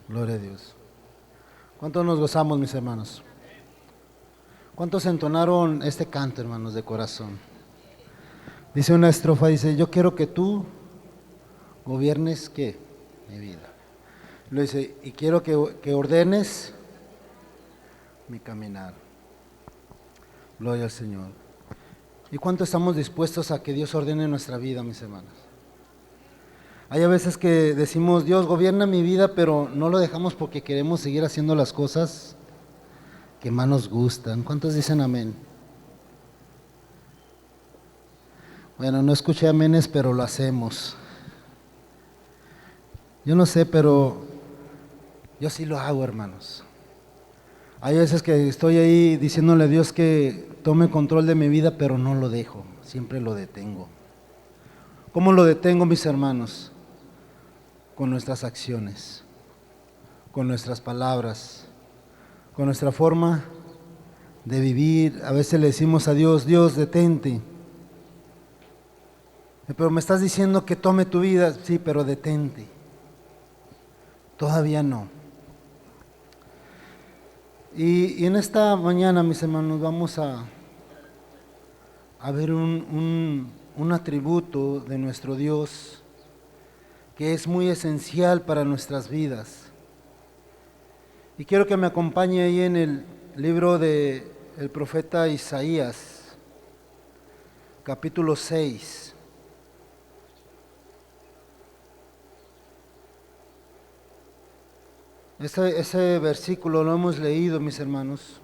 Gloria a Dios. ¿Cuántos nos gozamos, mis hermanos? ¿Cuántos entonaron este canto, hermanos, de corazón? Dice una estrofa, dice, yo quiero que tú gobiernes, ¿qué? Mi vida. Lo dice, y quiero que ordenes mi caminar. Gloria al Señor. ¿Y cuánto estamos dispuestos a que Dios ordene nuestra vida, mis hermanos? Hay a veces que decimos, Dios gobierna mi vida, pero no lo dejamos porque queremos seguir haciendo las cosas que más nos gustan. ¿Cuántos dicen amén? Bueno, no escuché amenes, pero lo hacemos. Yo no sé, pero yo sí lo hago, hermanos. Hay veces que estoy ahí diciéndole a Dios que tome control de mi vida, pero no lo dejo, siempre lo detengo. ¿Cómo lo detengo, mis hermanos? Con nuestras acciones, con nuestras palabras, con nuestra forma de vivir. A veces le decimos a Dios, Dios, detente. Pero me estás diciendo que tome tu vida, sí, pero detente. Todavía no. Y en esta mañana, mis hermanos, vamos a ver un atributo de nuestro Dios que es muy esencial para nuestras vidas. Y quiero que me acompañe ahí en el libro del profeta Isaías, capítulo 6. Ese versículo lo hemos leído, mis hermanos,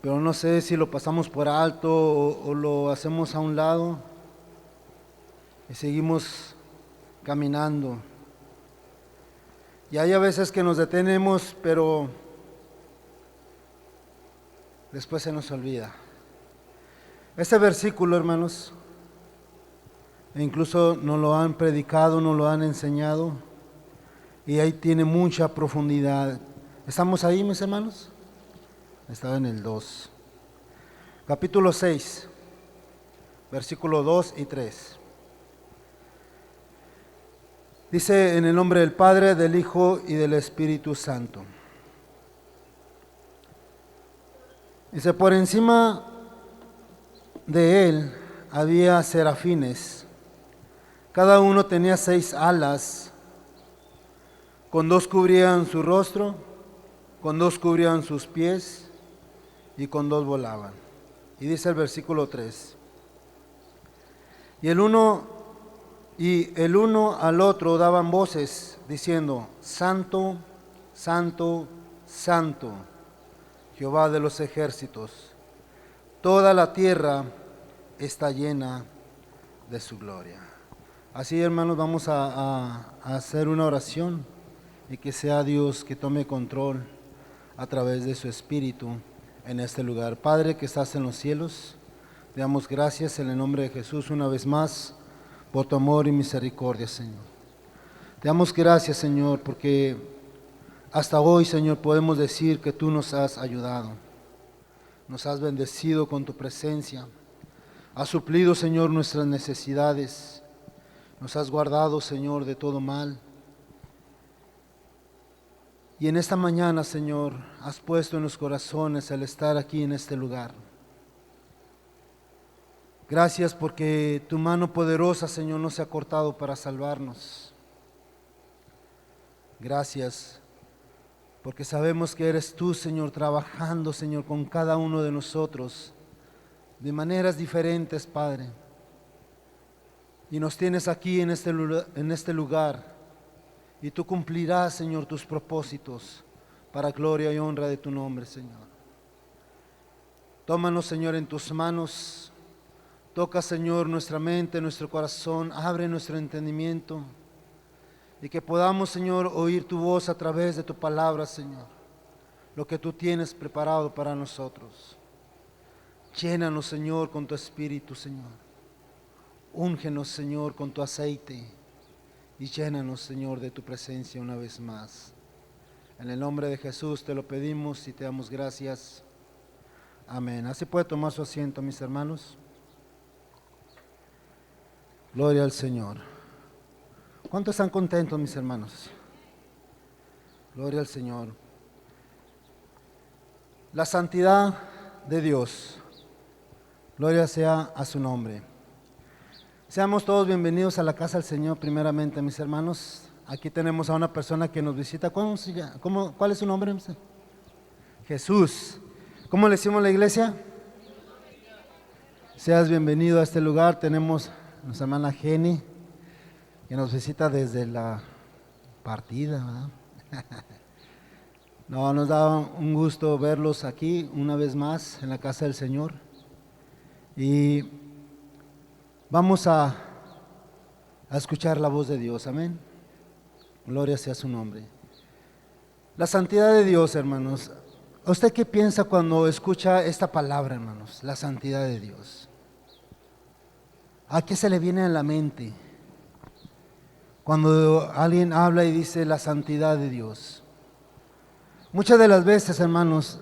pero no sé si lo pasamos por alto o lo hacemos a un lado y seguimos caminando. Y hay a veces que nos detenemos, pero después se nos olvida. Este versículo, hermanos, e incluso nos lo han predicado, nos lo han enseñado, y ahí tiene mucha profundidad. ¿Estamos ahí, mis hermanos? Estaba en el 2. Capítulo 6, versículo 2 y 3. Dice en el nombre del Padre, del Hijo y del Espíritu Santo. Dice, por encima de él había serafines. Cada uno tenía 6 alas. Con 2 cubrían su rostro, con 2 cubrían sus pies y con 2 volaban. Y dice el versículo 3. Y el uno al otro daban voces diciendo, Santo, Santo, Santo, Jehová de los ejércitos, toda la tierra está llena de su gloria. Así, hermanos, vamos a hacer una oración y que sea Dios que tome control a través de su Espíritu en este lugar. Padre que estás en los cielos, te damos gracias en el nombre de Jesús una vez más por tu amor y misericordia, Señor. Te damos gracias, Señor, porque hasta hoy, Señor, podemos decir que tú nos has ayudado. Nos has bendecido con tu presencia. Has suplido, Señor, nuestras necesidades. Nos has guardado, Señor, de todo mal. Y en esta mañana, Señor, has puesto en los corazones el estar aquí en este lugar. Gracias porque tu mano poderosa, Señor, no se ha cortado para salvarnos. Gracias porque sabemos que eres tú, Señor, trabajando, Señor, con cada uno de nosotros de maneras diferentes, Padre. Y nos tienes aquí en este lugar. Y tú cumplirás, Señor, tus propósitos para gloria y honra de tu nombre, Señor. Tómanos, Señor, en tus manos. Toca, Señor, nuestra mente, nuestro corazón. Abre nuestro entendimiento. Y que podamos, Señor, oír tu voz a través de tu palabra, Señor. Lo que tú tienes preparado para nosotros. Llénanos, Señor, con tu espíritu, Señor. Úngenos, Señor, con tu aceite. Y llénanos, Señor, de tu presencia una vez más. En el nombre de Jesús te lo pedimos y te damos gracias. Amén. Así puede tomar su asiento, mis hermanos. Gloria al Señor. ¿Cuántos están contentos, mis hermanos? Gloria al Señor. La santidad de Dios. Gloria sea a su nombre. Seamos todos bienvenidos a la casa del Señor, primeramente, mis hermanos. Aquí tenemos a una persona que nos visita. ¿Cuál es su nombre? Jesús. ¿Cómo le decimos a la iglesia? Seas bienvenido a este lugar. Tenemos a nuestra hermana Jenny, que nos visita desde la partida, ¿verdad? No, nos da un gusto verlos aquí una vez más en la casa del Señor. Y vamos a escuchar la voz de Dios, amén. Gloria sea su nombre. La santidad de Dios, hermanos. ¿Usted qué piensa cuando escucha esta palabra, hermanos? La santidad de Dios. ¿A qué se le viene a la mente cuando alguien habla y dice la santidad de Dios? Muchas de las veces, hermanos,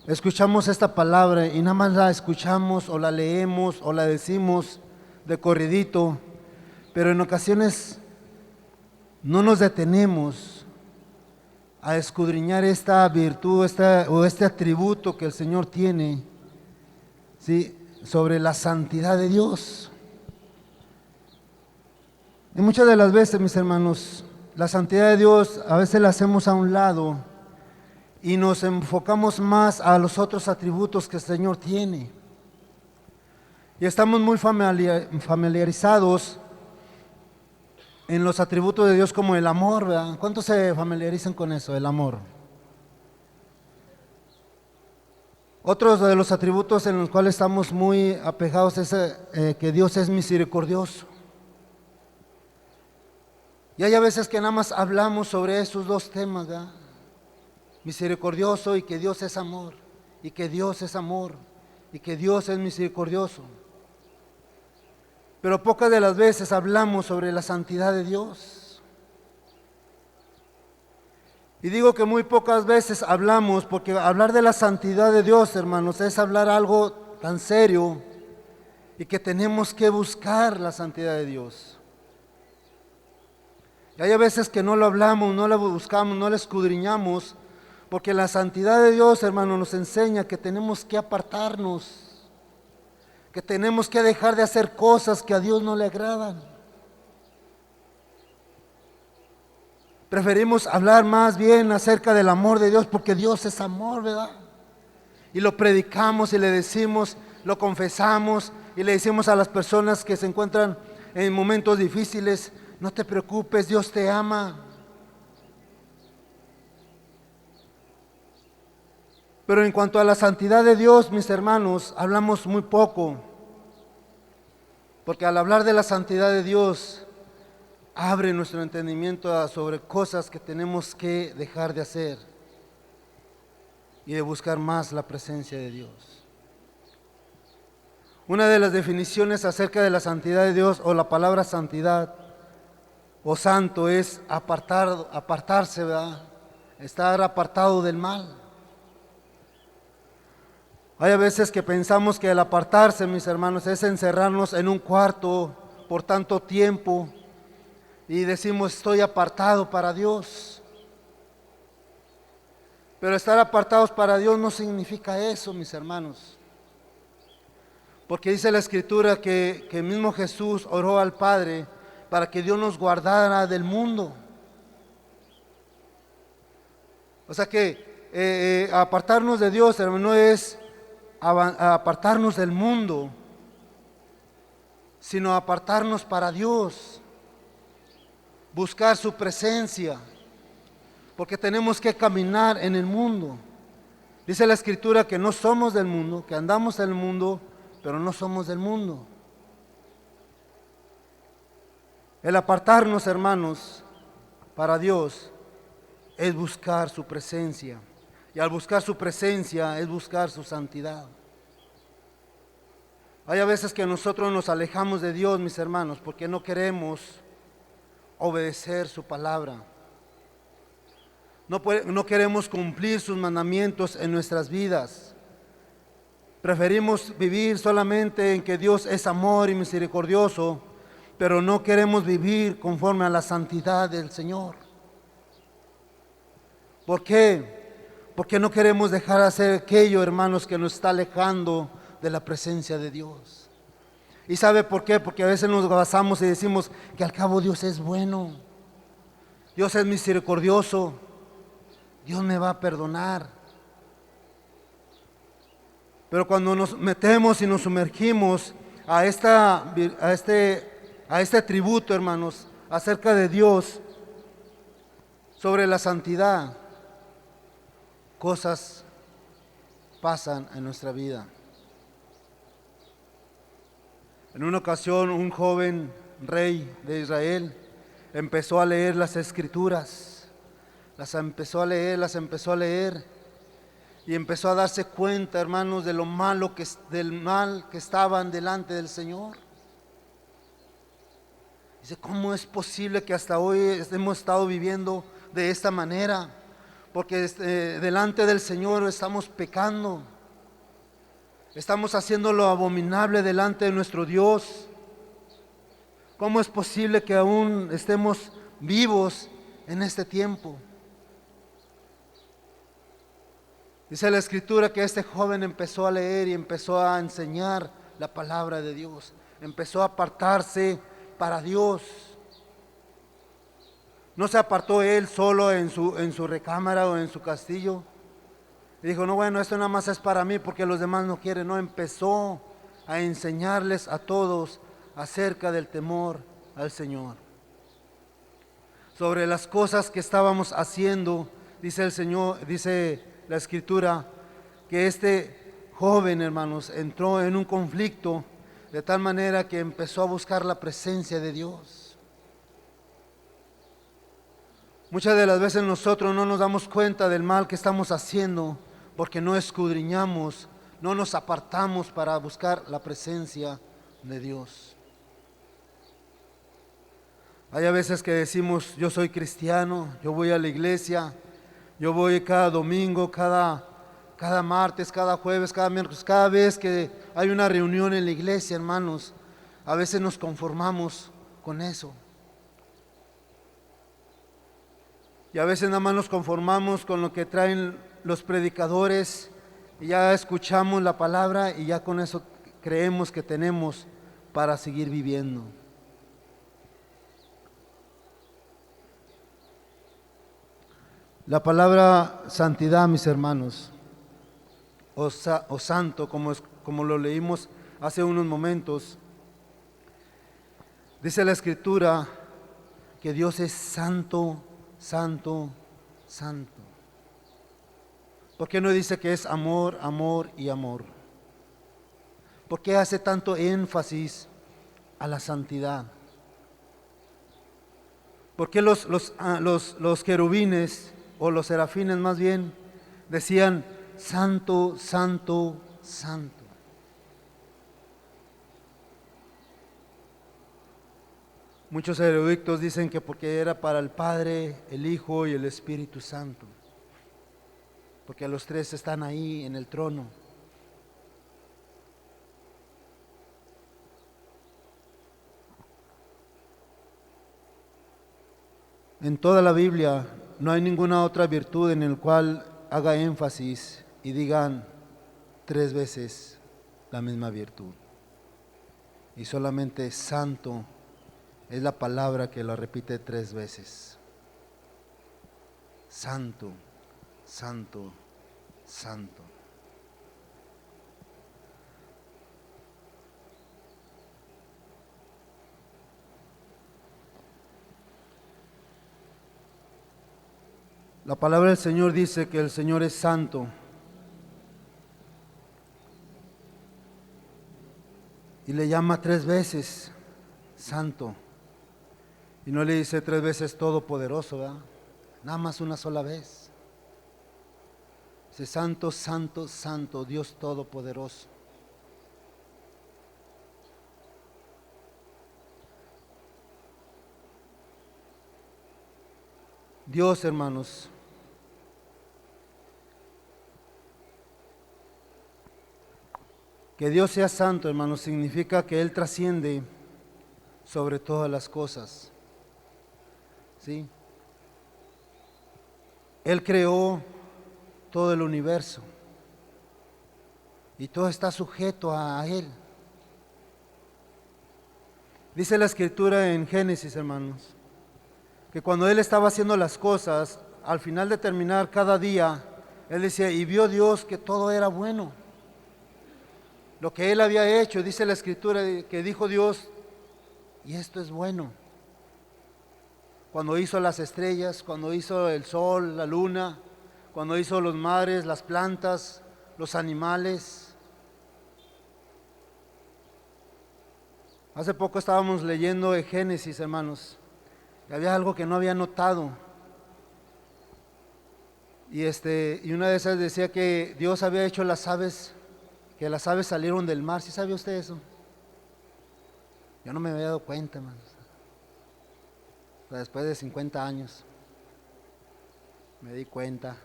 escuchamos esta palabra y nada más la escuchamos o la leemos o la decimos de corridito, pero en ocasiones no nos detenemos a escudriñar esta virtud o este atributo que el Señor tiene, ¿sí?, sobre la santidad de Dios. Y muchas de las veces, mis hermanos, la santidad de Dios a veces la hacemos a un lado y nos enfocamos más a los otros atributos que el Señor tiene. Y estamos muy familiarizados en los atributos de Dios como el amor, ¿verdad? ¿Cuántos se familiarizan con eso, el amor? Otros de los atributos en los cuales estamos muy apegados es que Dios es misericordioso. Y hay a veces que nada más hablamos sobre esos dos temas, ¿verdad? Misericordioso y que Dios es amor, y que Dios es amor, y que Dios es misericordioso. Pero pocas de las veces hablamos sobre la santidad de Dios. Y digo que muy pocas veces hablamos, porque hablar de la santidad de Dios, hermanos, es hablar algo tan serio y que tenemos que buscar la santidad de Dios. Y hay a veces que no lo hablamos, no lo buscamos, no lo escudriñamos, porque la santidad de Dios, hermano, nos enseña que tenemos que apartarnos, que tenemos que dejar de hacer cosas que a Dios no le agradan. Preferimos hablar más bien acerca del amor de Dios, porque Dios es amor, ¿verdad? Y lo predicamos y le decimos, lo confesamos y le decimos a las personas que se encuentran en momentos difíciles: no te preocupes, Dios te ama. Pero en cuanto a la santidad de Dios, mis hermanos, hablamos muy poco, porque al hablar de la santidad de Dios, abre nuestro entendimiento sobre cosas que tenemos que dejar de hacer y de buscar más la presencia de Dios. Una de las definiciones acerca de la santidad de Dios, o la palabra santidad o santo, es apartarse, ¿verdad? Estar apartado del mal. Hay a veces que pensamos que el apartarse, mis hermanos, es encerrarnos en un cuarto por tanto tiempo y decimos: estoy apartado para Dios. Pero estar apartados para Dios no significa eso, mis hermanos. Porque dice la Escritura que mismo Jesús oró al Padre para que Dios nos guardara del mundo. O sea que apartarnos de Dios, hermano, no es apartarnos del mundo, sino apartarnos para Dios, buscar su presencia, porque tenemos que caminar en el mundo. Dice la Escritura que no somos del mundo, que andamos en el mundo, pero no somos del mundo. El apartarnos, hermanos, para Dios es buscar su presencia. Y al buscar su presencia es buscar su santidad. Hay a veces que nosotros nos alejamos de Dios, mis hermanos, porque no queremos obedecer su palabra. No queremos cumplir sus mandamientos en nuestras vidas. Preferimos vivir solamente en que Dios es amor y misericordioso, pero no queremos vivir conforme a la santidad del Señor. ¿Por qué? Porque no queremos dejar de hacer aquello, hermanos, que nos está alejando de la presencia de Dios. ¿Y sabe por qué? Porque a veces nos basamos y decimos que al cabo Dios es bueno, Dios es misericordioso, Dios me va a perdonar. Pero cuando nos metemos y nos sumergimos a este tributo, hermanos, acerca de Dios, sobre la santidad, cosas pasan en nuestra vida. En una ocasión, un joven rey de Israel empezó a leer las Escrituras, las empezó a leer y empezó a darse cuenta, hermanos, de lo malo del mal que estaban delante del Señor. Dice, ¿cómo es posible que hasta hoy hemos estado viviendo de esta manera? Porque delante del Señor estamos pecando, estamos haciendo lo abominable delante de nuestro Dios. ¿Cómo es posible que aún estemos vivos en este tiempo? Dice la Escritura que este joven empezó a leer y empezó a enseñar la palabra de Dios. Empezó a apartarse para Dios. No se apartó él solo en su recámara o en su castillo. Y dijo, no, bueno, esto nada más es para mí porque los demás no quieren. No, empezó a enseñarles a todos acerca del temor al Señor. Sobre las cosas que estábamos haciendo, dice el Señor, dice la Escritura, que este joven, hermanos, entró en un conflicto de tal manera que empezó a buscar la presencia de Dios. Muchas de las veces nosotros no nos damos cuenta del mal que estamos haciendo porque no escudriñamos, no nos apartamos para buscar la presencia de Dios. Hay a veces que decimos, yo soy cristiano, yo voy a la iglesia, yo voy cada domingo, cada martes, cada jueves, cada miércoles, cada vez que hay una reunión en la iglesia, hermanos, a veces nos conformamos con eso. Y a veces nada más nos conformamos con lo que traen los predicadores y ya escuchamos la palabra y ya con eso creemos que tenemos para seguir viviendo. La palabra santidad, mis hermanos, o santo, como lo leímos hace unos momentos, dice la Escritura que Dios es santo, santo, santo. ¿Por qué no dice que es amor, amor y amor? ¿Por qué hace tanto énfasis a la santidad? ¿Por qué los querubines o los serafines más bien decían santo, santo, santo? Muchos eruditos dicen que porque era para el Padre, el Hijo y el Espíritu Santo, porque los tres están ahí en el trono. En toda la Biblia no hay ninguna otra virtud en la cual haga énfasis y digan 3 veces la misma virtud. Y solamente santo es la palabra que la repite 3 veces. Santo, santo, santo. La palabra del Señor dice que el Señor es santo. Y le llama 3 veces santo. Y no le dice 3 veces todopoderoso, ¿verdad? Nada más una sola vez. Dice santo, santo, santo, Dios todopoderoso. Dios, hermanos, que Dios sea santo, hermanos, significa que Él trasciende sobre todas las cosas. ¿Sí? Él creó todo el universo y todo está sujeto a Él. Dice la Escritura en Génesis, hermanos, que cuando Él estaba haciendo las cosas, al final de terminar cada día, Él decía, y vio Dios que todo era bueno. Lo que Él había hecho, dice la Escritura, que dijo Dios, y esto es bueno. Cuando hizo las estrellas, cuando hizo el sol, la luna, cuando hizo los mares, las plantas, los animales. Hace poco estábamos leyendo de Génesis, hermanos, y había algo que no había notado. Y una de esas decía que Dios había hecho las aves, que las aves salieron del mar. ¿Sí sabe usted eso? Yo no me había dado cuenta, hermanos. Después de 50 años me di cuenta,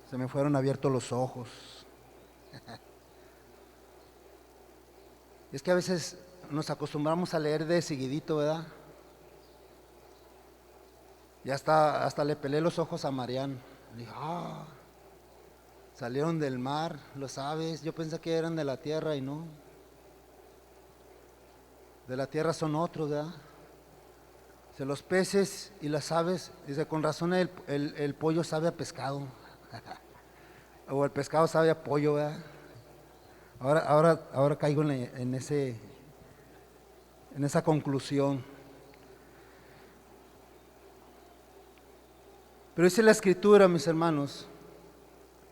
se me fueron abiertos los ojos. Es que a veces nos acostumbramos a leer de seguidito, ¿verdad? Y hasta le pelé los ojos a Mariano. Le dije, salieron del mar los aves, yo pensé que eran de la tierra y no. De la tierra son otros, ¿verdad? Dice, los peces y las aves, dice, con razón el pollo sabe a pescado. O el pescado sabe a pollo, ¿verdad? Ahora caigo en esa conclusión. Pero dice la Escritura, mis hermanos,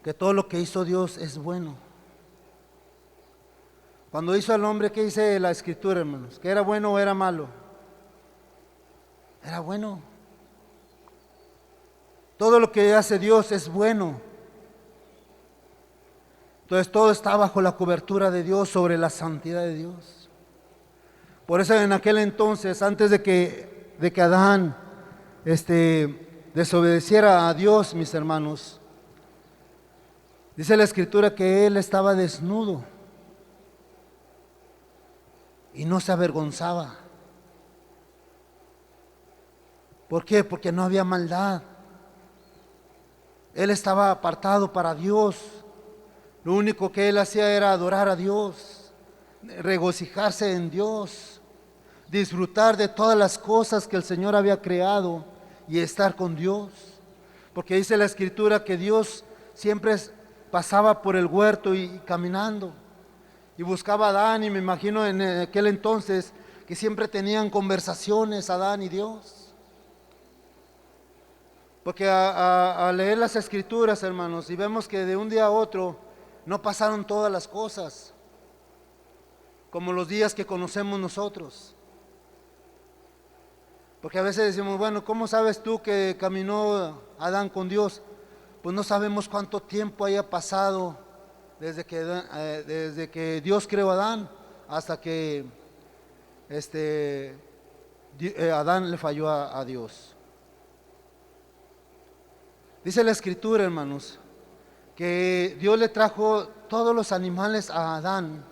que todo lo que hizo Dios es bueno. Cuando hizo al hombre, ¿qué dice la Escritura, hermanos? ¿Que era bueno o era malo? Era bueno. Todo lo que hace Dios es bueno. Entonces todo está bajo la cobertura de Dios, sobre la santidad de Dios. Por eso en aquel entonces, antes de que Adán desobedeciera a Dios, mis hermanos, dice la Escritura que él estaba desnudo y no se avergonzaba. ¿Por qué? Porque no había maldad. Él estaba apartado para Dios. Lo único que él hacía era adorar a Dios, regocijarse en Dios, disfrutar de todas las cosas que el Señor había creado y estar con Dios. Porque dice la Escritura que Dios siempre pasaba por el huerto y caminando y buscaba a Adán, y me imagino en aquel entonces que siempre tenían conversaciones Adán y Dios. Porque a leer las Escrituras, hermanos, y vemos que de un día a otro no pasaron todas las cosas como los días que conocemos nosotros. Porque a veces decimos, bueno, ¿cómo sabes tú que caminó Adán con Dios? Pues no sabemos cuánto tiempo haya pasado desde que Dios creó a Adán hasta que Adán le falló a Dios. Dice la Escritura, hermanos, que Dios le trajo todos los animales a Adán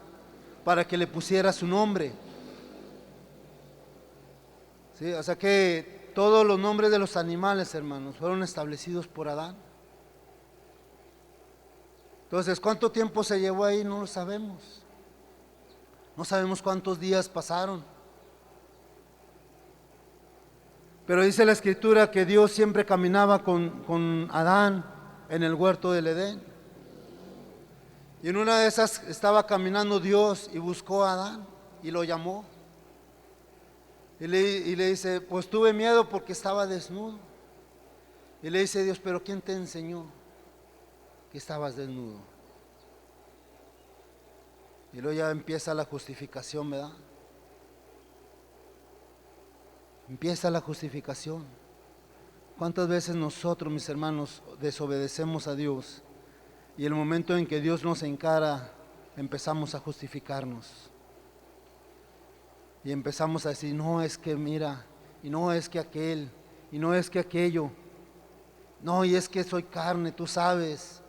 para que le pusiera su nombre. ¿Sí? O sea que todos los nombres de los animales, hermanos, fueron establecidos por Adán. Entonces, ¿cuánto tiempo se llevó ahí? No lo sabemos. No sabemos cuántos días pasaron. Pero dice la Escritura que Dios siempre caminaba con Adán en el huerto del Edén. Y en una de esas estaba caminando Dios y buscó a Adán y lo llamó. Y le dice, pues tuve miedo porque estaba desnudo. Y le dice Dios, pero ¿quién te enseñó que estabas desnudo? Y luego ya empieza la justificación, ¿verdad? Empieza la justificación. ¿Cuántas veces nosotros, mis hermanos, desobedecemos a Dios? Y el momento en que Dios nos encara, empezamos a justificarnos. Y empezamos a decir, no es que mira, y no es que aquel, y no es que aquello. No, y es que soy carne, tú sabes.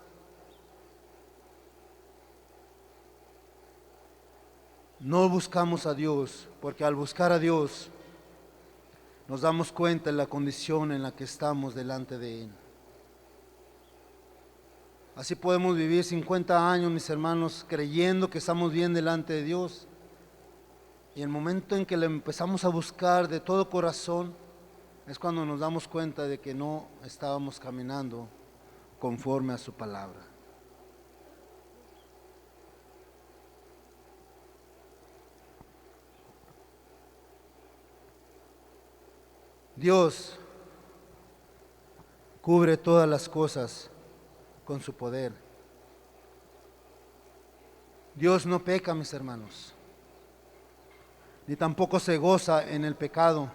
No buscamos a Dios, porque al buscar a Dios nos damos cuenta de la condición en la que estamos delante de Él. Así podemos vivir 50 años, mis hermanos, creyendo que estamos bien delante de Dios. Y el momento en que le empezamos a buscar de todo corazón, es cuando nos damos cuenta de que no estábamos caminando conforme a su palabra. Dios cubre todas las cosas con su poder. Dios no peca, mis hermanos, ni tampoco se goza en el pecado,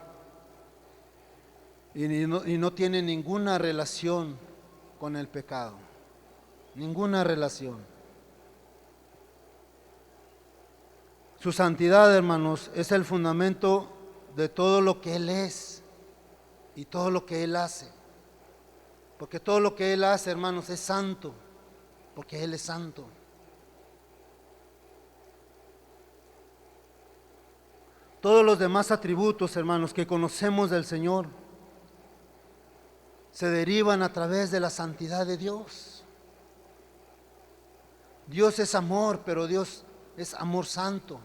y no tiene ninguna relación con el pecado, ninguna relación. Su santidad, hermanos, es el fundamento de todo lo que Él es y todo lo que Él hace. Porque todo lo que Él hace, hermanos, es santo, porque Él es santo. Todos los demás atributos, hermanos, que conocemos del Señor, se derivan a través de la santidad de Dios. Dios es amor, pero Dios es amor santo.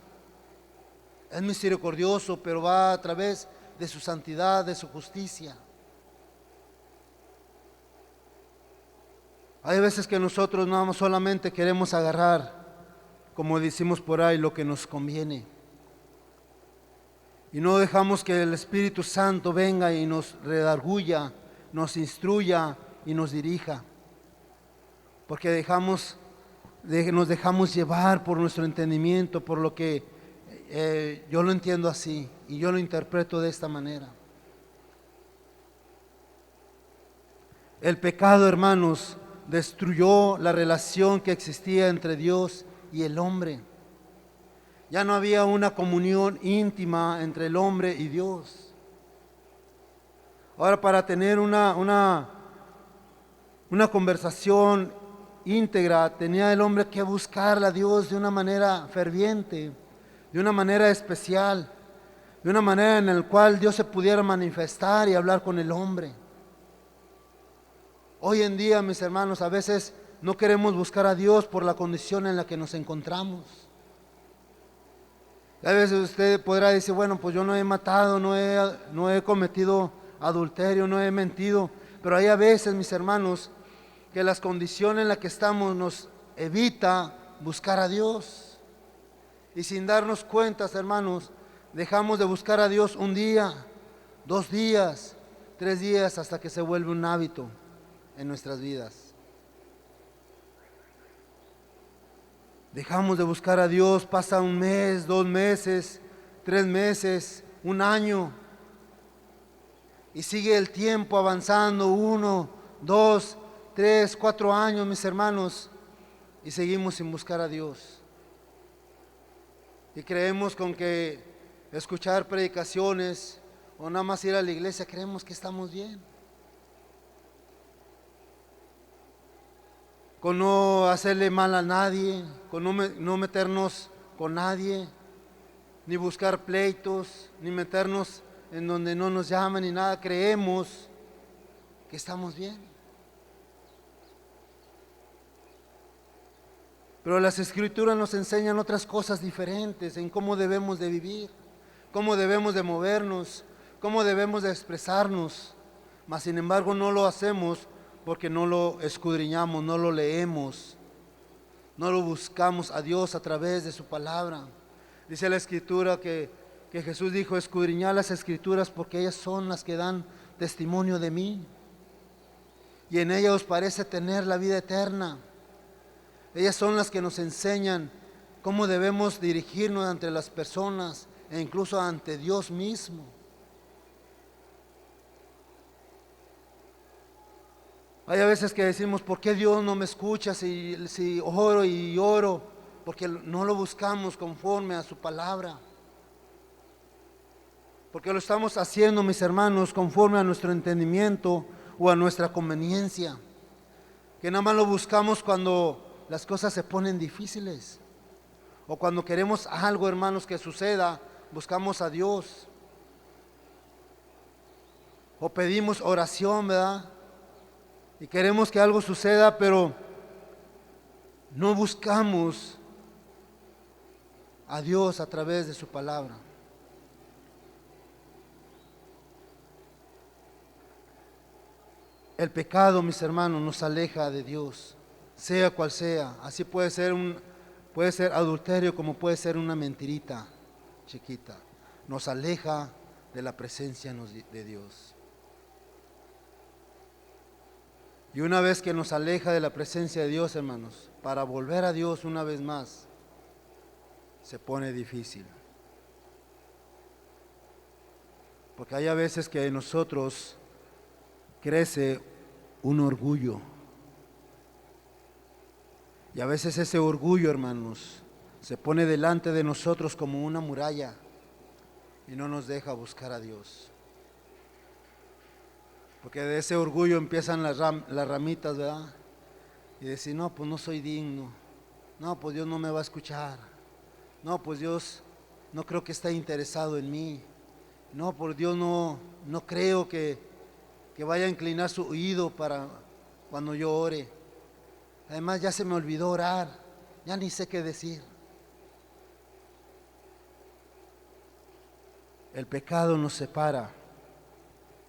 Es misericordioso, pero va a través de su santidad, de su justicia. Hay veces que nosotros no solamente queremos agarrar, como decimos por ahí, lo que nos conviene. Y no dejamos que el Espíritu Santo venga y nos redarguya, nos instruya y nos dirija. Porque nos dejamos llevar por nuestro entendimiento, por lo que yo lo entiendo así y yo lo interpreto de esta manera. El pecado, hermanos, destruyó la relación que existía entre Dios y el hombre. Ya no había una comunión íntima entre el hombre y Dios. Ahora, para tener una conversación íntegra, tenía el hombre que buscar a Dios de una manera ferviente, de una manera especial, de una manera en la cual Dios se pudiera manifestar y hablar con el hombre. Hoy en día, mis hermanos, a veces no queremos buscar a Dios por la condición en la que nos encontramos. A veces usted podrá decir, bueno, pues yo no he matado, no he cometido adulterio, no he mentido, pero hay a veces, mis hermanos, que las condiciones en las que estamos nos evita buscar a Dios. Y sin darnos cuenta, hermanos, dejamos de buscar a Dios un día, 2 días, 3 días, hasta que se vuelve un hábito en nuestras vidas. Dejamos de buscar a Dios, pasa 1 mes, 2 meses, 3 meses, 1 año. Y sigue el tiempo avanzando, 1, 2, 3, 4 años, mis hermanos. Y seguimos sin buscar a Dios. Y creemos con que escuchar predicaciones o nada más ir a la iglesia, creemos que estamos bien. Con no hacerle mal a nadie, con no meternos con nadie, ni buscar pleitos, ni meternos en donde no nos llaman ni nada, creemos que estamos bien. Pero las Escrituras nos enseñan otras cosas diferentes en cómo debemos de vivir, cómo debemos de movernos, cómo debemos de expresarnos, mas sin embargo no lo hacemos porque no lo escudriñamos, no lo leemos, no lo buscamos a Dios a través de su palabra. Dice la Escritura que Jesús dijo, escudriñad las Escrituras porque ellas son las que dan testimonio de mí. Y en ellas os parece tener la vida eterna. Ellas son las que nos enseñan cómo debemos dirigirnos ante las personas e incluso ante Dios mismo. Hay a veces que decimos, ¿por qué Dios no me escucha si oro y oro? Porque no lo buscamos conforme a su palabra. Porque lo estamos haciendo, mis hermanos, conforme a nuestro entendimiento o a nuestra conveniencia. Que nada más lo buscamos cuando las cosas se ponen difíciles. O cuando queremos algo, hermanos, que suceda, buscamos a Dios. o pedimos oración, ¿verdad? Y queremos que algo suceda, pero no buscamos a Dios a través de su palabra. El pecado, mis hermanos, nos aleja de Dios, sea cual sea. Así puede ser adulterio, como puede ser una mentirita chiquita. Nos aleja de la presencia de Dios. Y una vez que nos aleja de la presencia de Dios, hermanos, para volver a Dios una vez más, se pone difícil. Porque hay a veces que en nosotros crece un orgullo. Y a veces ese orgullo, hermanos, se pone delante de nosotros como una muralla y no nos deja buscar a Dios. Porque de ese orgullo empiezan las ramitas, ¿verdad? Y decir, no, pues no soy digno. No, pues Dios no me va a escuchar. No, pues Dios no creo que esté interesado en mí. No, por Dios no creo que vaya a inclinar su oído para cuando yo ore. Además ya se me olvidó orar, ya ni sé qué decir. El pecado nos separa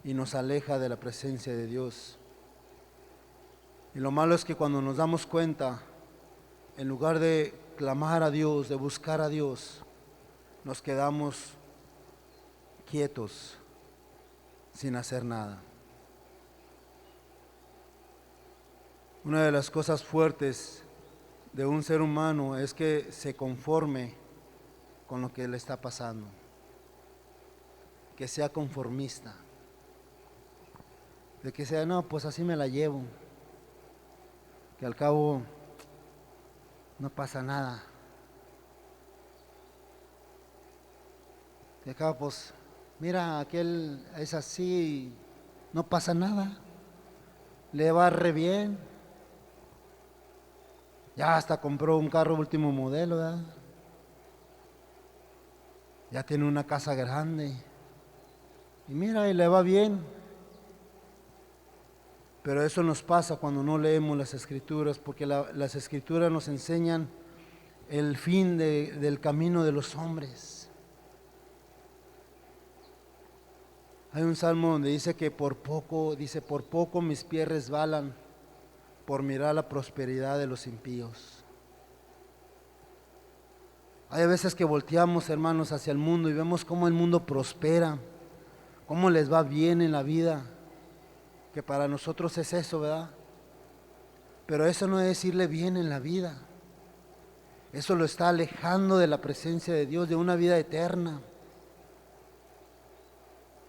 y nos aleja de la presencia de Dios. Y lo malo es que cuando nos damos cuenta, en lugar de clamar a Dios, de buscar a Dios, nos quedamos quietos, sin hacer nada. Una de las cosas fuertes de un ser humano es que se conforme con lo que le está pasando, que sea conformista, de que sea, no, pues así me la llevo, que al cabo no pasa nada, que acá pues mira, aquel es así, no pasa nada, le va re bien, ya hasta compró un carro último modelo, ¿verdad? Ya tiene una casa grande, y mira, y le va bien. Pero eso nos pasa cuando no leemos las Escrituras, porque las Escrituras nos enseñan el fin del camino de los hombres. Hay un salmo donde dice que por poco mis pies resbalan por mirar la prosperidad de los impíos. Hay veces que volteamos, hermanos, hacia el mundo y vemos cómo el mundo prospera, cómo les va bien en la vida, que para nosotros es eso, ¿verdad? Pero eso no es irle bien en la vida. Eso lo está alejando de la presencia de Dios, de una vida eterna.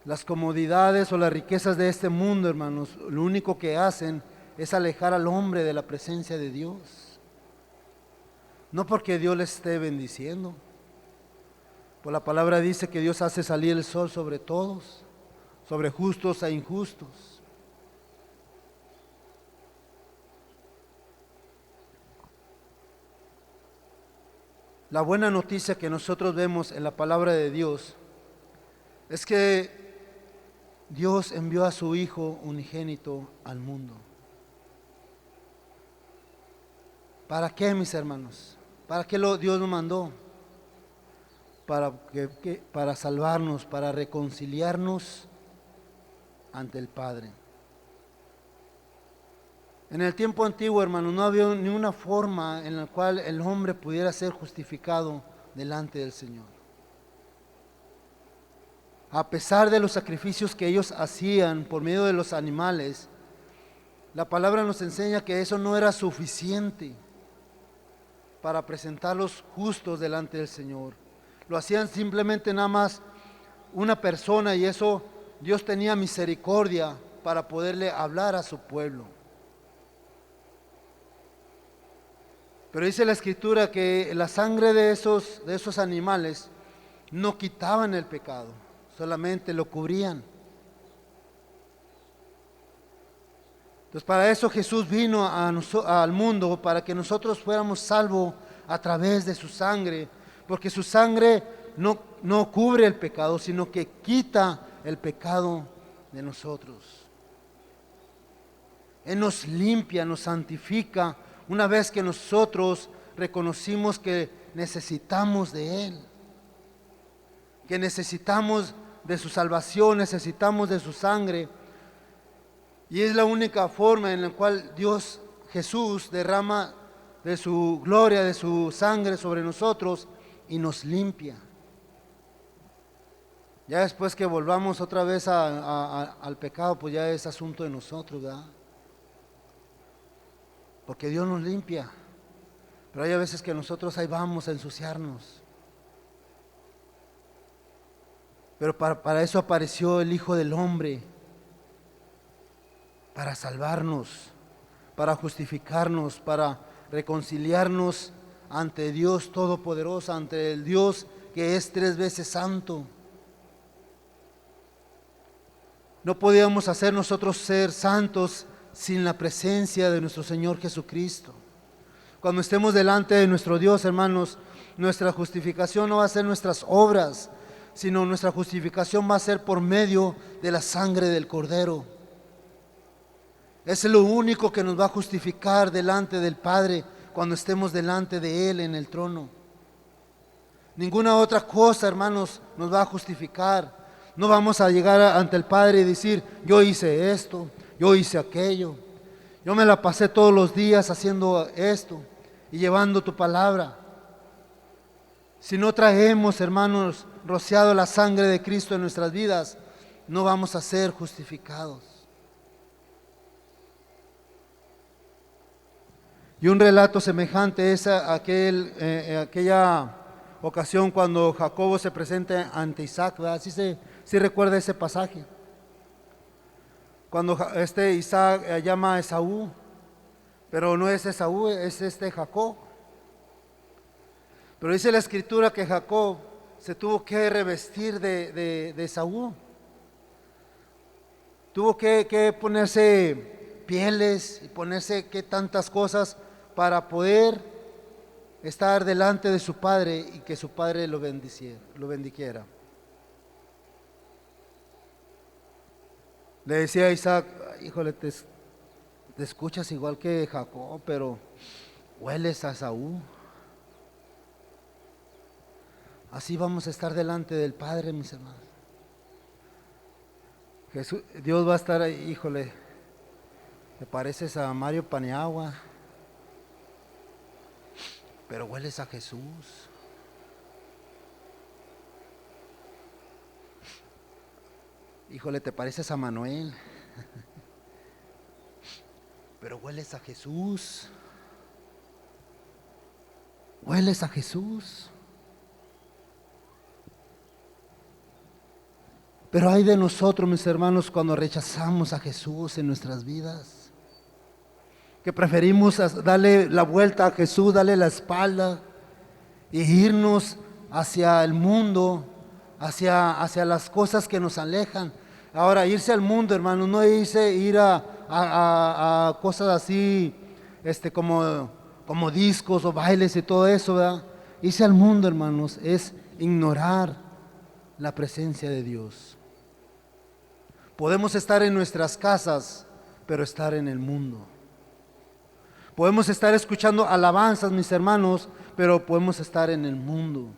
Las comodidades o las riquezas de este mundo, hermanos, lo único que hacen es alejar al hombre de la presencia de Dios. No porque Dios le esté bendiciendo. Pues la palabra dice que Dios hace salir el sol sobre todos, sobre justos e injustos. La buena noticia que nosotros vemos en la palabra de Dios es que Dios envió a su Hijo unigénito al mundo. ¿Para qué, mis hermanos? ¿Para qué Dios nos mandó? Para salvarnos, para reconciliarnos ante el Padre. En el tiempo antiguo, hermanos, no había ni una forma en la cual el hombre pudiera ser justificado delante del Señor. A pesar de los sacrificios que ellos hacían por medio de los animales, la palabra nos enseña que eso no era suficiente para presentarlos justos delante del Señor. Lo hacían simplemente nada más una persona, y eso Dios tenía misericordia para poderle hablar a su pueblo. Pero dice la Escritura que la sangre de esos animales no quitaban el pecado, solamente lo cubrían. Entonces para eso Jesús vino al mundo, para que nosotros fuéramos salvos a través de su sangre, porque su sangre no cubre el pecado, sino que quita el pecado de nosotros. Él nos limpia, nos santifica una vez que nosotros reconocimos que necesitamos de Él, que necesitamos de su salvación, necesitamos de su sangre. Y es la única forma en la cual Dios, Jesús, derrama de su gloria, de su sangre sobre nosotros y nos limpia. Ya después que volvamos otra vez al pecado, pues ya es asunto de nosotros, ¿verdad? Porque Dios nos limpia. Pero hay a veces que nosotros ahí vamos a ensuciarnos. Pero para eso apareció el Hijo del Hombre, para salvarnos, para justificarnos, para reconciliarnos ante Dios Todopoderoso, ante el Dios que es 3 veces santo. No podíamos hacer nosotros ser santos sin la presencia de nuestro Señor Jesucristo. Cuando estemos delante de nuestro Dios, hermanos, nuestra justificación no va a ser nuestras obras, sino nuestra justificación va a ser por medio de la sangre del Cordero. Es lo único que nos va a justificar delante del Padre cuando estemos delante de Él en el trono. Ninguna otra cosa, hermanos, nos va a justificar. No vamos a llegar ante el Padre y decir, yo hice esto, yo hice aquello, yo me la pasé todos los días haciendo esto y llevando tu palabra. Si no traemos, hermanos, rociado la sangre de Cristo en nuestras vidas, no vamos a ser justificados. Y un relato semejante es aquella ocasión cuando Jacobo se presenta ante Isaac, ¿verdad? Sí recuerda ese pasaje. Cuando Isaac llama a Esaú, pero no es Esaú, es Jacob. Pero dice la Escritura que Jacob se tuvo que revestir de Esaú. Tuvo que ponerse pieles y ponerse tantas cosas para poder estar delante de su padre y que su padre lo bendijera. Le decía a Isaac, híjole, te escuchas igual que Jacob, pero hueles a Esaú. Así vamos a estar delante del Padre, mis hermanos. Dios va a estar ahí, híjole, te pareces a Mario Paniagua, pero hueles a Jesús. Híjole, te pareces a Manuel, pero hueles a Jesús. Hueles a Jesús. Pero hay de nosotros, mis hermanos, cuando rechazamos a Jesús en nuestras vidas, que preferimos darle la vuelta a Jesús, darle la espalda e irnos hacia el mundo, hacia las cosas que nos alejan. Ahora, irse al mundo, hermanos, no ir a cosas así, como discos o bailes y todo eso, ¿verdad? Irse al mundo, hermanos, es ignorar la presencia de Dios. Podemos estar en nuestras casas, pero estar en el mundo. Podemos estar escuchando alabanzas, mis hermanos, pero podemos estar en el mundo.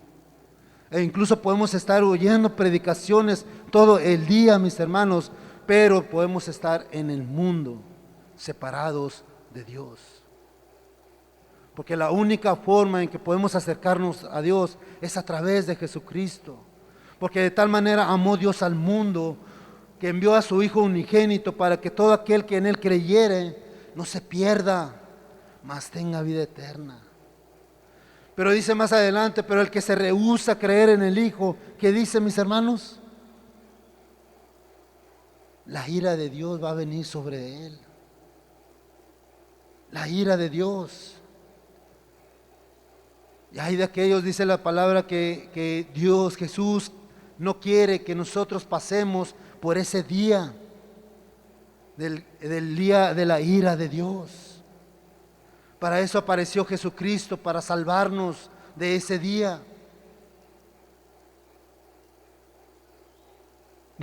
E incluso podemos estar oyendo predicaciones todo el día, mis hermanos, pero podemos estar en el mundo, separados de Dios. Porque la única forma en que podemos acercarnos a Dios es a través de Jesucristo. Porque de tal manera amó Dios al mundo, que envió a su Hijo unigénito para que todo aquel que en Él creyere no se pierda, mas tenga vida eterna. Pero dice más adelante, pero el que se rehúsa a creer en el Hijo, ¿qué dice, mis hermanos? La ira de Dios va a venir sobre él. La ira de Dios. Y hay de aquellos, dice la palabra, que Dios, Jesús, no quiere que nosotros pasemos por ese día, del día de la ira de Dios. Para eso apareció Jesucristo, para salvarnos de ese día.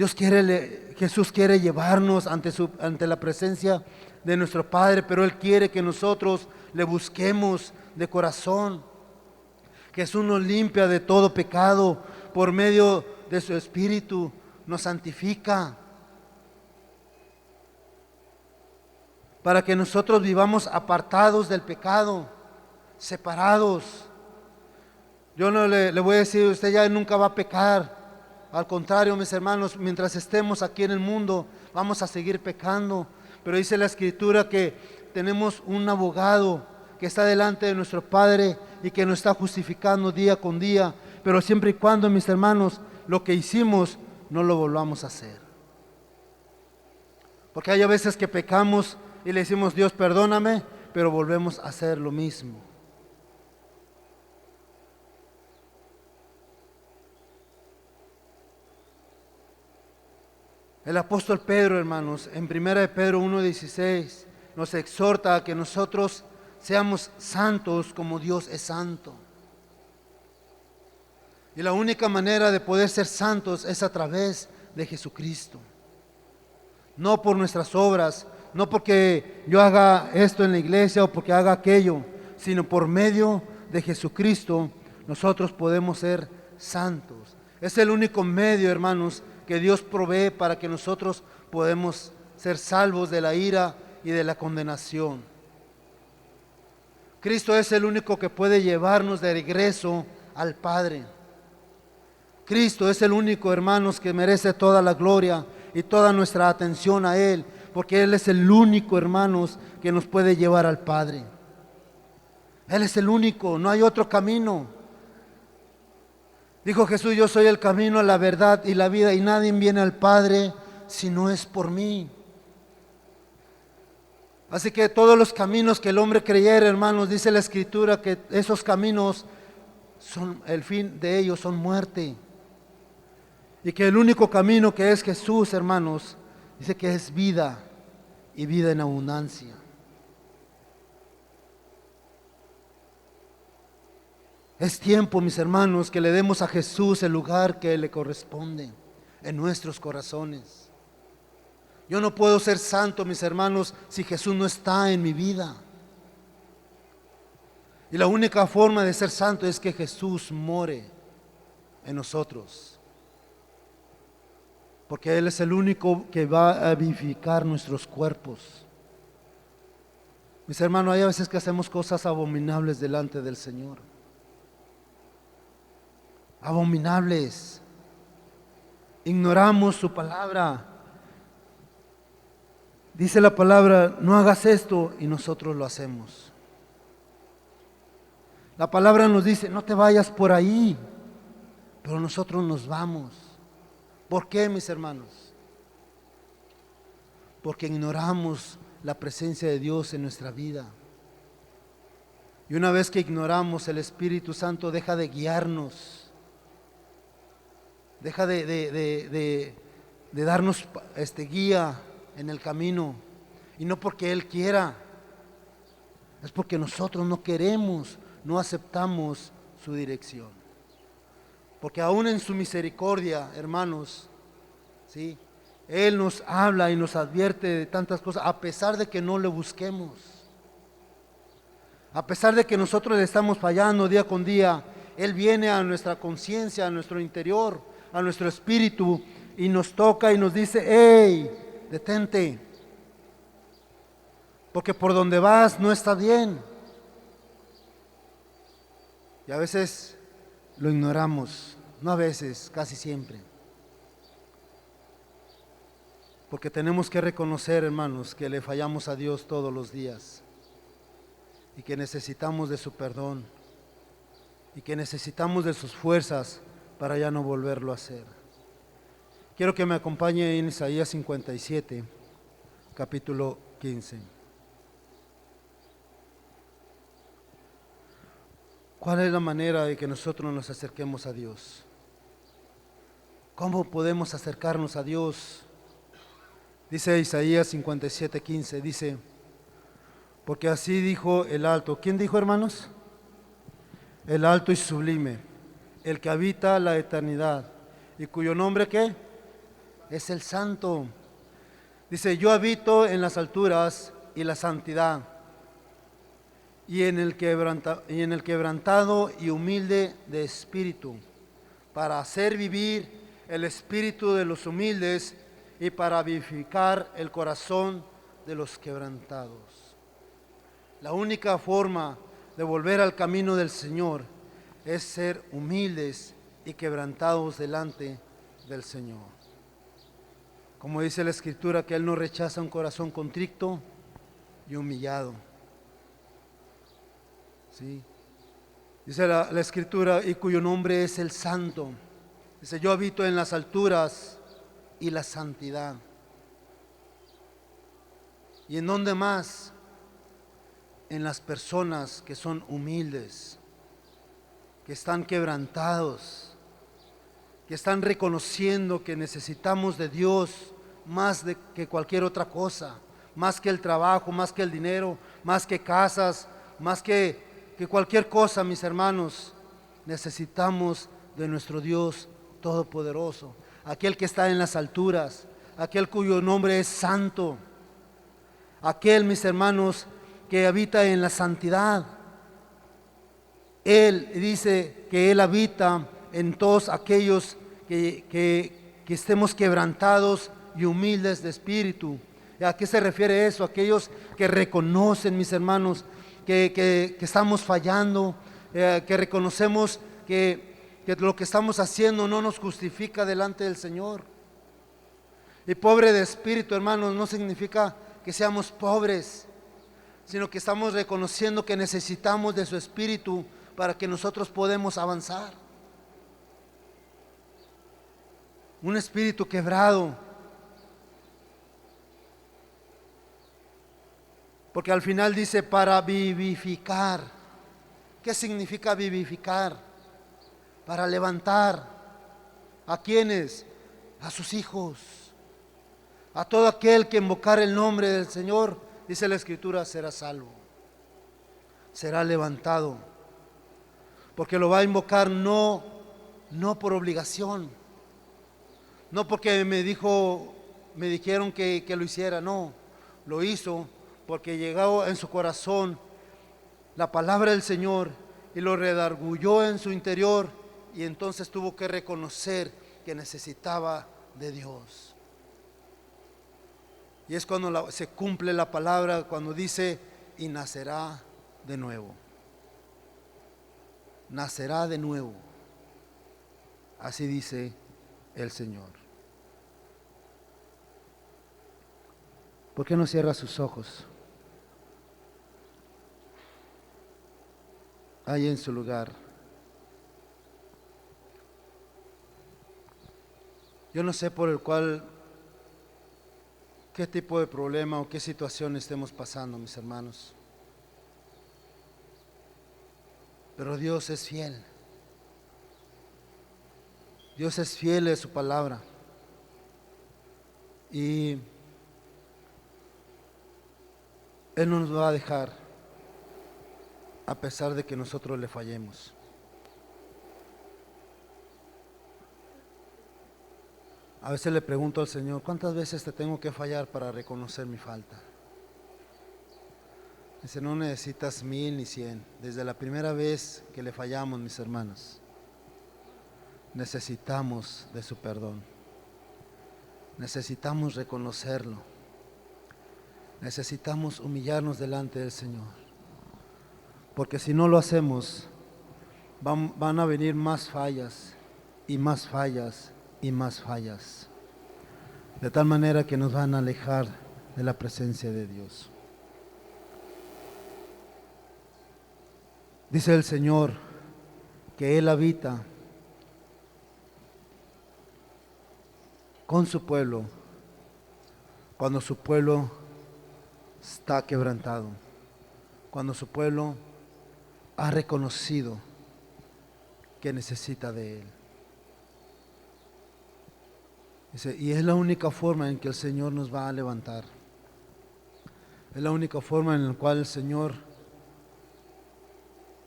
Jesús quiere llevarnos ante la presencia de nuestro Padre, pero Él quiere que nosotros le busquemos de corazón. Jesús nos limpia de todo pecado por medio de su Espíritu, nos santifica, para que nosotros vivamos apartados del pecado, separados. Yo no le voy a decir, usted ya nunca va a pecar. Al contrario, mis hermanos, mientras estemos aquí en el mundo, vamos a seguir pecando. Pero dice la Escritura que tenemos un abogado que está delante de nuestro Padre y que nos está justificando día con día. Pero siempre y cuando, mis hermanos, lo que hicimos no lo volvamos a hacer. Porque hay a veces que pecamos y le decimos, Dios, perdóname, pero volvemos a hacer lo mismo. El apóstol Pedro, hermanos, en 1 de Pedro 1:16, nos exhorta a que nosotros seamos santos como Dios es santo. Y la única manera de poder ser santos es a través de Jesucristo. No por nuestras obras, no porque yo haga esto en la iglesia o porque haga aquello, sino por medio de Jesucristo nosotros podemos ser santos. Es el único medio, hermanos, que Dios provee para que nosotros podamos ser salvos de la ira y de la condenación. Cristo es el único que puede llevarnos de regreso al Padre. Cristo es el único, hermanos, que merece toda la gloria y toda nuestra atención a Él, porque Él es el único, hermanos, que nos puede llevar al Padre. Él es el único, no hay otro camino. Dijo Jesús, yo soy el camino, la verdad y la vida, y nadie viene al Padre si no es por mí. Así que todos los caminos que el hombre creyera, hermanos, dice la Escritura que esos caminos el fin de ellos son muerte. Y que el único camino que es Jesús, hermanos, dice que es vida y vida en abundancia. Es tiempo, mis hermanos, que le demos a Jesús el lugar que le corresponde en nuestros corazones. Yo no puedo ser santo, mis hermanos, si Jesús no está en mi vida. Y la única forma de ser santo es que Jesús more en nosotros. Porque Él es el único que va a vivificar nuestros cuerpos. Mis hermanos, hay a veces que hacemos cosas abominables delante del Señor. Abominables. Ignoramos su palabra. Dice la palabra, no hagas esto, y nosotros lo hacemos. La palabra nos dice, no te vayas por ahí, pero nosotros nos vamos. ¿Por qué, mis hermanos? Porque ignoramos la presencia de Dios en nuestra vida. Y una vez que ignoramos, el Espíritu Santo deja de guiarnos, deja de darnos guía en el camino. Y no porque Él quiera, es porque nosotros no queremos, no aceptamos su dirección. Porque aún en su misericordia, hermanos, ¿sí? Él nos habla y nos advierte de tantas cosas, a pesar de que no le busquemos. A pesar de que nosotros le estamos fallando día con día, Él viene a nuestra conciencia, a nuestro interior, a nuestro espíritu, y nos toca y nos dice, hey, detente, porque por donde vas no está bien. Y a veces lo ignoramos, no a veces, casi siempre. Porque tenemos que reconocer, hermanos, que le fallamos a Dios todos los días y que necesitamos de su perdón y que necesitamos de sus fuerzas para ya no volverlo a hacer. Quiero que me acompañe en Isaías 57, capítulo 15. ¿Cuál es la manera de que nosotros nos acerquemos a Dios? ¿Cómo podemos acercarnos a Dios? Dice Isaías 57, 15, dice, porque así dijo el alto. ¿Quién dijo, hermanos? El alto y sublime, el que habita la eternidad, y cuyo nombre, ¿qué? es el santo. Dice, yo habito en las alturas y la santidad, y en el quebrantado y humilde de espíritu, para hacer vivir el espíritu de los humildes y para vivificar el corazón de los quebrantados. La única forma de volver al camino del Señor es ser humildes y quebrantados delante del Señor. Como dice la Escritura, que Él no rechaza un corazón contrito y humillado. ¿Sí? Dice la Escritura, y cuyo nombre es el Santo. Dice, yo habito en las alturas y la santidad. ¿Y en dónde más? En las personas que son humildes, que están quebrantados, que están reconociendo que necesitamos de Dios más que cualquier otra cosa, más que el trabajo, más que el dinero, más que casas, más que cualquier cosa, mis hermanos. Necesitamos de nuestro Dios Todopoderoso, aquel que está en las alturas, aquel cuyo nombre es santo, aquel, mis hermanos, que habita en la santidad. Él dice que Él habita en todos aquellos que estemos quebrantados y humildes de espíritu. ¿A qué se refiere eso? Aquellos que reconocen, mis hermanos, que estamos fallando, que reconocemos que lo que estamos haciendo no nos justifica delante del Señor. Y pobre de espíritu, hermanos, no significa que seamos pobres, sino que estamos reconociendo que necesitamos de su espíritu para que nosotros podamos avanzar. Un espíritu quebrado, porque al final dice para vivificar. ¿Qué significa vivificar? Para levantar. ¿A quiénes? A sus hijos. A todo aquel que invocar el nombre del Señor, dice la Escritura, será salvo, será levantado, porque lo va a invocar no por obligación, no porque me dijeron que lo hiciera, no, lo hizo porque llegó en su corazón la palabra del Señor y lo redarguyó en su interior, y entonces tuvo que reconocer que necesitaba de Dios. Y es cuando se cumple la palabra, cuando dice, y nacerá de nuevo. Nacerá de nuevo. Así dice el Señor. ¿Por qué no cierra sus ojos? Ahí en su lugar. Yo no sé por el cual, qué tipo de problema o qué situación estemos pasando, mis hermanos. Pero Dios es fiel. Dios es fiel a su palabra. Y Él no nos va a dejar a pesar de que nosotros le fallemos. A veces le pregunto al Señor, ¿cuántas veces te tengo que fallar para reconocer mi falta? Dice, no necesitas 1000 ni 100. Desde la primera vez que le fallamos, mis hermanos, necesitamos de su perdón. Necesitamos reconocerlo. Necesitamos humillarnos delante del Señor. Porque si no lo hacemos, van a venir más fallas y más fallas y más fallas, de tal manera que nos van a alejar de la presencia de Dios. Dice el Señor que Él habita con su pueblo cuando su pueblo está quebrantado, cuando su pueblo ha reconocido que necesita de Él. Dice, y es la única forma en que el Señor nos va a levantar. Es la única forma en la cual el Señor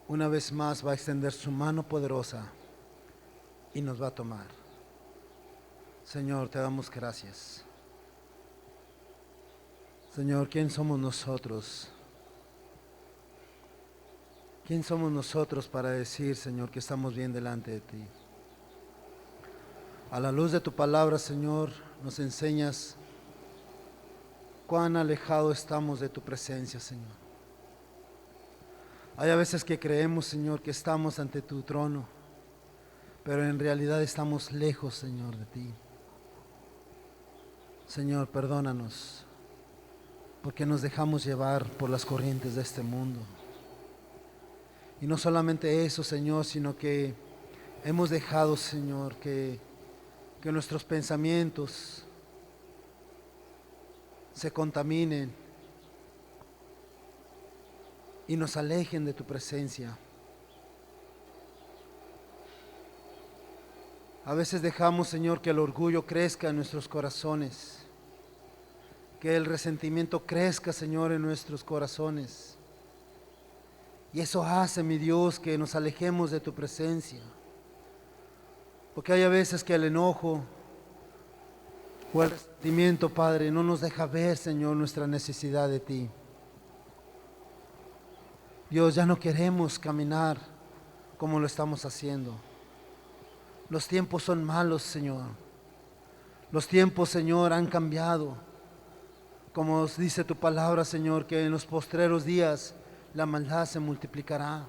una vez más va a extender su mano poderosa y nos va a tomar. Señor, te damos gracias. Señor, ¿quién somos nosotros? ¿Quién somos nosotros para decir, Señor, que estamos bien delante de ti? A la luz de tu palabra, Señor, nos enseñas cuán alejado estamos de tu presencia, Señor. Hay a veces que creemos, Señor, que estamos ante tu trono, pero en realidad estamos lejos, Señor, de ti. Señor, perdónanos, porque nos dejamos llevar por las corrientes de este mundo. Y no solamente eso, Señor, sino que hemos dejado, Señor, que nuestros pensamientos se contaminen y nos alejen de tu presencia. A veces dejamos, Señor, que el orgullo crezca en nuestros corazones, que el resentimiento crezca, Señor, en nuestros corazones. Y eso hace, mi Dios, que nos alejemos de tu presencia. Porque hay a veces que el enojo o el resentimiento, Padre, no nos deja ver, Señor, nuestra necesidad de ti. Dios, ya no queremos caminar como lo estamos haciendo. Los tiempos son malos, Señor. Los tiempos, Señor, han cambiado. Como dice tu palabra, Señor, que en los postreros días la maldad se multiplicará.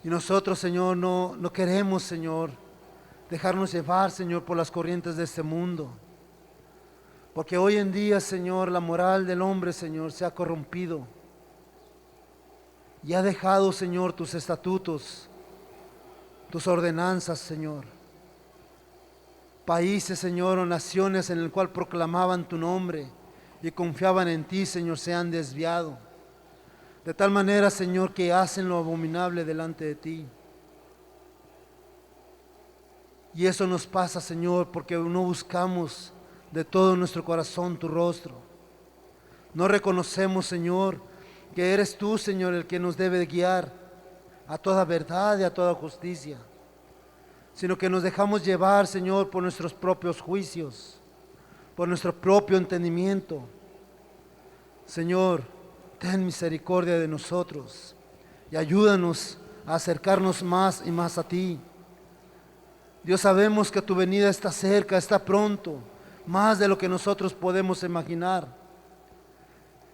Y nosotros, Señor, no queremos, Señor, dejarnos llevar, Señor, por las corrientes de este mundo. Porque hoy en día, Señor, la moral del hombre, Señor, se ha corrompido. Y ha dejado, Señor, tus estatutos, tus ordenanzas, Señor. Países, Señor, o naciones en el cual proclamaban tu nombre y confiaban en ti, Señor, se han desviado. De tal manera, Señor, que hacen lo abominable delante de ti. Y eso nos pasa, Señor, porque no buscamos de todo nuestro corazón tu rostro. No reconocemos, Señor, que eres tú, Señor, el que nos debe guiar a toda verdad y a toda justicia, sino que nos dejamos llevar, Señor, por nuestros propios juicios, por nuestro propio entendimiento. Señor, ten misericordia de nosotros y ayúdanos a acercarnos más y más a ti. Dios, sabemos que tu venida está cerca, está pronto, más de lo que nosotros podemos imaginar.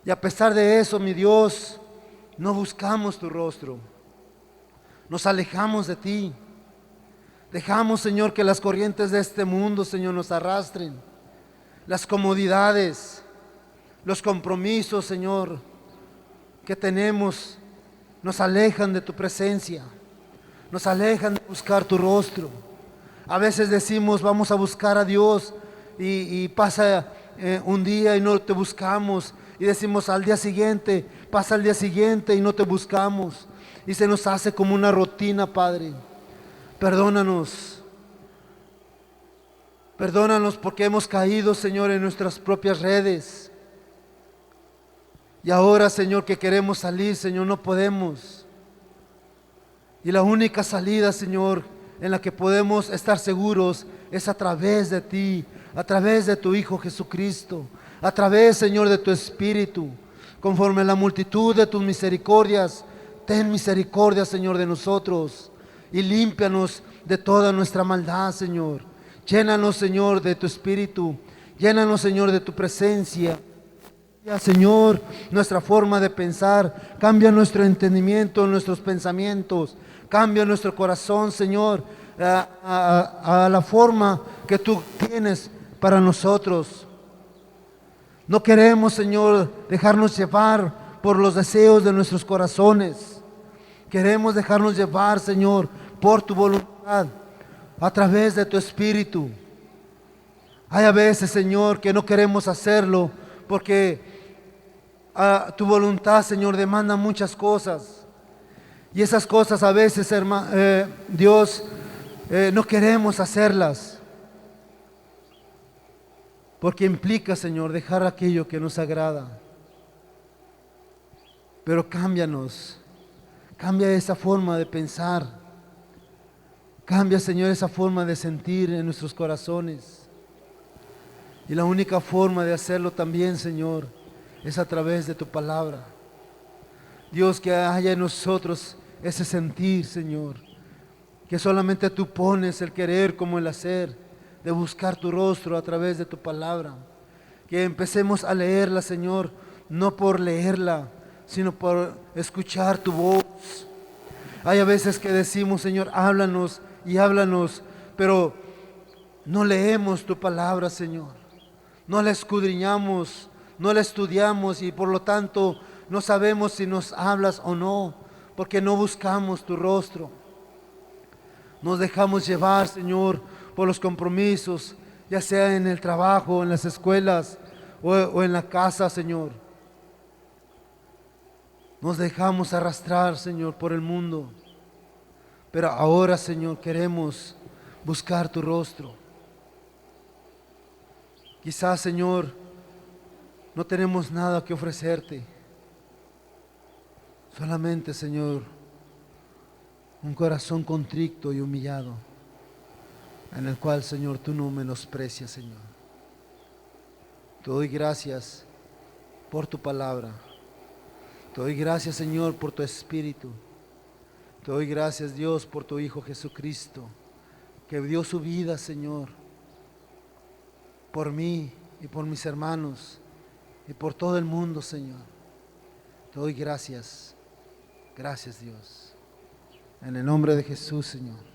Y a pesar de eso, mi Dios, no buscamos tu rostro. Nos alejamos de ti. Dejamos, Señor, que las corrientes de este mundo, Señor, nos arrastren. Las comodidades, los compromisos, Señor, que tenemos, nos alejan de tu presencia. Nos alejan de buscar tu rostro. A veces decimos, vamos a buscar a Dios y pasa un día y no te buscamos. Y decimos al día siguiente, pasa el día siguiente y no te buscamos. Y se nos hace como una rutina, Padre. Perdónanos. Perdónanos porque hemos caído, Señor, en nuestras propias redes. Y ahora, Señor, que queremos salir, Señor, no podemos. Y la única salida, Señor, en la que podemos estar seguros es a través de ti, a través de tu Hijo Jesucristo, a través, Señor, de tu Espíritu, conforme a la multitud de tus misericordias. Ten misericordia, Señor, de nosotros y límpianos de toda nuestra maldad, Señor. Llénanos, Señor, de tu Espíritu. Llénanos, Señor, de tu presencia. Señor, nuestra forma de pensar. Cambia nuestro entendimiento, nuestros pensamientos. Cambia nuestro corazón, Señor, a la forma que tú tienes para nosotros. No queremos, Señor, dejarnos llevar por los deseos de nuestros corazones. Queremos dejarnos llevar, Señor, por tu voluntad, a través de tu Espíritu. Hay a veces, Señor, que no queremos hacerlo porque tu voluntad, Señor, demanda muchas cosas. Y esas cosas a veces, Dios, no queremos hacerlas. Porque implica, Señor, dejar aquello que nos agrada. Pero cámbianos. Cambia esa forma de pensar. Cambia, Señor, esa forma de sentir en nuestros corazones. Y la única forma de hacerlo también, Señor, es a través de tu palabra. Dios, que haya en nosotros ese sentir, Señor, que solamente tú pones el querer como el hacer, de buscar tu rostro a través de tu palabra. Que empecemos a leerla, Señor, no por leerla, sino por escuchar tu voz. Hay a veces que decimos, Señor, háblanos y háblanos, pero no leemos tu palabra, Señor. No la escudriñamos, no la estudiamos y por lo tanto no sabemos si nos hablas o no, porque no buscamos tu rostro. Nos dejamos llevar, Señor, por los compromisos, ya sea en el trabajo, en las escuelas o en la casa, Señor. Nos dejamos arrastrar, Señor, por el mundo. Pero ahora, Señor, queremos buscar tu rostro. Quizás, Señor, no tenemos nada que ofrecerte. Solamente, Señor, un corazón contrito y humillado, en el cual, Señor, tú no menosprecias, Señor. Te doy gracias por tu palabra. Te doy gracias, Señor, por tu Espíritu. Te doy gracias, Dios, por tu Hijo Jesucristo, que dio su vida, Señor, por mí y por mis hermanos y por todo el mundo, Señor. Te doy gracias. Gracias, Dios. En el nombre de Jesús, Señor.